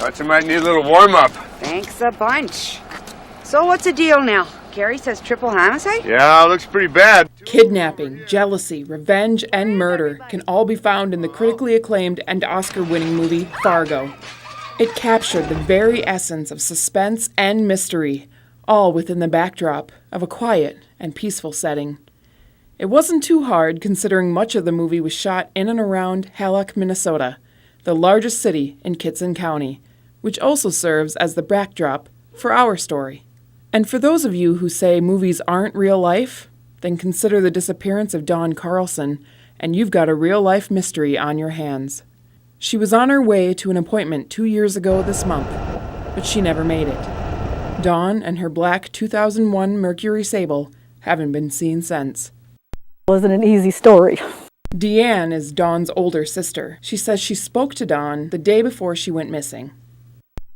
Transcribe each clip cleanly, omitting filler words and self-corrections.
Thought you might need a little warm-up. Thanks a bunch. So what's the deal now? Carrie says triple homicide? Yeah, looks pretty bad. Kidnapping, jealousy, revenge, and murder can all be found in the critically acclaimed and Oscar-winning movie Fargo. It captured the very essence of suspense and mystery, all within the backdrop of a quiet and peaceful setting. It wasn't too hard considering much of the movie was shot in and around Hallock, Minnesota, the largest city in Kittson County, which also serves as the backdrop for our story. And for those of you who say movies aren't real life, then consider the disappearance of Dawn Carlson, and you've got a real-life mystery on your hands. She was on her way to an appointment 2 years ago this month, but she never made it. Dawn and her black 2001 Mercury Sable haven't been seen since. It wasn't an easy story. Deanne is Dawn's older sister. She says she spoke to Dawn the day before she went missing.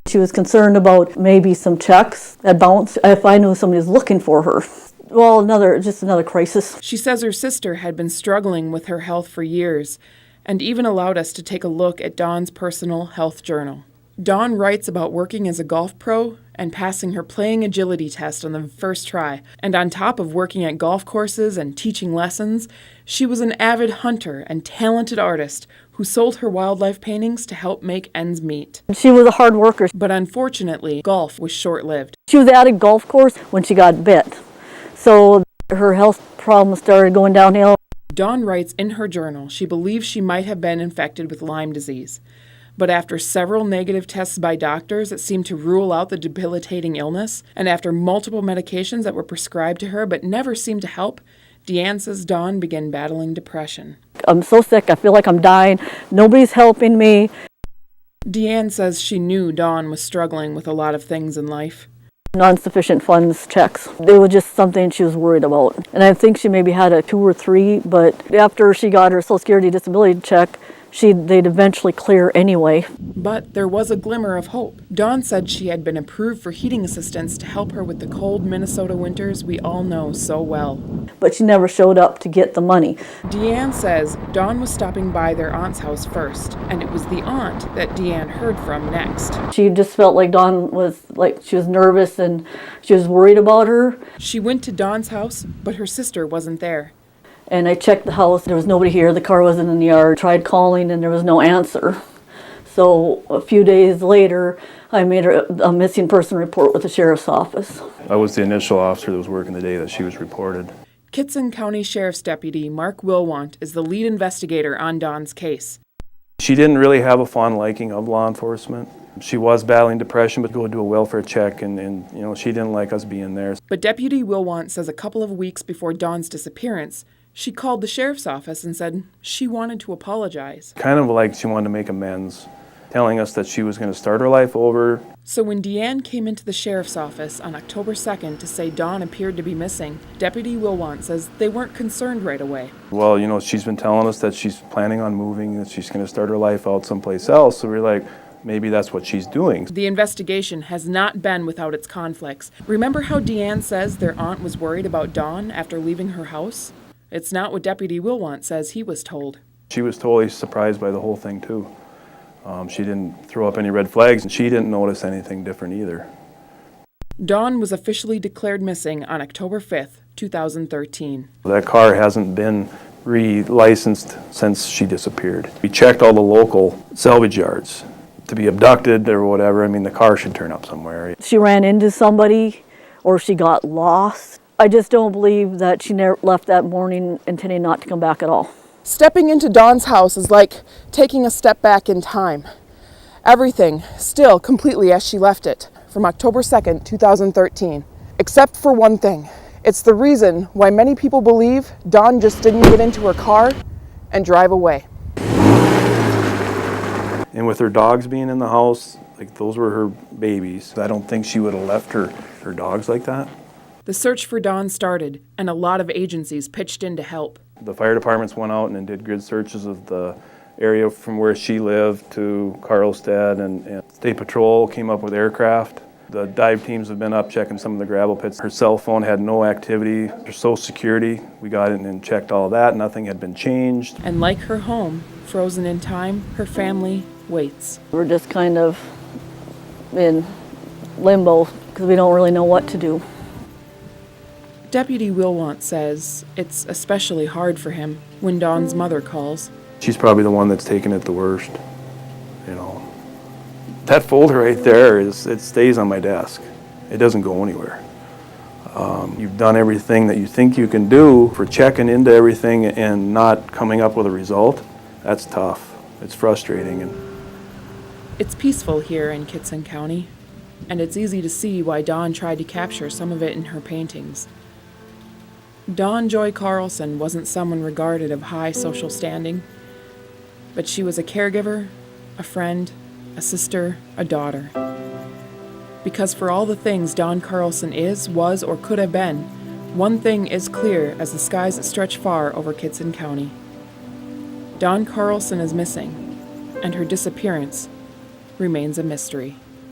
She was concerned about maybe some checks that bounced if I knew somebody was looking for her. Well, just another crisis. She says her sister had been struggling with her health for years and even allowed us to take a look at Dawn's personal health journal. Dawn writes about working as a golf pro and passing her playing agility test on the first try. And on top of working at golf courses and teaching lessons, she was an avid hunter and talented artist who sold her wildlife paintings to help make ends meet. She was a hard worker. But unfortunately, golf was short-lived. She was at a golf course when she got bit. So her health problems started going downhill. Dawn writes in her journal she believes she might have been infected with Lyme disease. But after several negative tests by doctors that seemed to rule out the debilitating illness, and after multiple medications that were prescribed to her but never seemed to help, Deanne says Dawn began battling depression. I'm so sick, I feel like I'm dying. Nobody's helping me. Deanne says she knew Dawn was struggling with a lot of things in life. Non-sufficient funds checks. It was just something she was worried about. And I think she maybe had a 2 or 3, but after she got her Social Security disability check, they'd eventually clear anyway. But there was a glimmer of hope. Dawn said she had been approved for heating assistance to help her with the cold Minnesota winters we all know so well. But she never showed up to get the money. Deanne says Dawn was stopping by their aunt's house first, and it was the aunt that Deanne heard from next. She just felt like Dawn was she was nervous and she was worried about her. She went to Dawn's house, but her sister wasn't there. And I checked the house, there was nobody here, the car wasn't in the yard. Tried calling and there was no answer. So a few days later, I made a missing person report with the sheriff's office. I was the initial officer that was working the day that she was reported. Kittson County Sheriff's Deputy Mark Wilwant is the lead investigator on Dawn's case. She didn't really have a fond liking of law enforcement. She was battling depression, but go do a welfare check, and she didn't like us being there. But Deputy Wilwant says a couple of weeks before Dawn's disappearance, she called the sheriff's office and said she wanted to apologize. Kind of like she wanted to make amends, telling us that she was going to start her life over. So when Deanne came into the sheriff's office on October 2nd to say Dawn appeared to be missing, Deputy Wilwant says they weren't concerned right away. Well, she's been telling us that she's planning on moving, that she's going to start her life out someplace else, so we're like, maybe that's what she's doing. The investigation has not been without its conflicts. Remember how Deanne says their aunt was worried about Dawn after leaving her house? It's not what Deputy Wilwant says he was told. She was totally surprised by the whole thing, too. She didn't throw up any red flags, and she didn't notice anything different either. Dawn was officially declared missing on October 5th, 2013. That car hasn't been re-licensed since she disappeared. We checked all the local salvage yards. To be abducted or whatever, the car should turn up somewhere. She ran into somebody or she got lost. I just don't believe that she never left that morning intending not to come back at all. Stepping into Dawn's house is like taking a step back in time. Everything still completely as she left it from October 2nd, 2013. Except for one thing. It's the reason why many people believe Dawn just didn't get into her car and drive away. And with her dogs being in the house, those were her babies. I don't think she would have left her dogs like that. The search for Dawn started, and a lot of agencies pitched in to help. The fire departments went out and did grid searches of the area from where she lived to Karlstad, and State Patrol came up with aircraft. The dive teams have been up checking some of the gravel pits. Her cell phone had no activity. Her Social Security, we got in and checked all that. Nothing had been changed. And like her home, frozen in time, her family waits. We're just kind of in limbo because we don't really know what to do. Deputy Wilwant says it's especially hard for him when Dawn's mother calls. She's probably the one that's taken it the worst, you know. That folder right there, it stays on my desk. It doesn't go anywhere. You've done everything that you think you can do for checking into everything and not coming up with a result. That's tough. It's frustrating. It's peaceful here in Kittson County, and it's easy to see why Dawn tried to capture some of it in her paintings. Dawn Joy Carlson wasn't someone regarded of high social standing, but she was a caregiver, a friend, a sister, a daughter. Because for all the things Dawn Carlson is, was, or could have been, one thing is clear as the skies that stretch far over Kittson County. Dawn Carlson is missing, and her disappearance remains a mystery.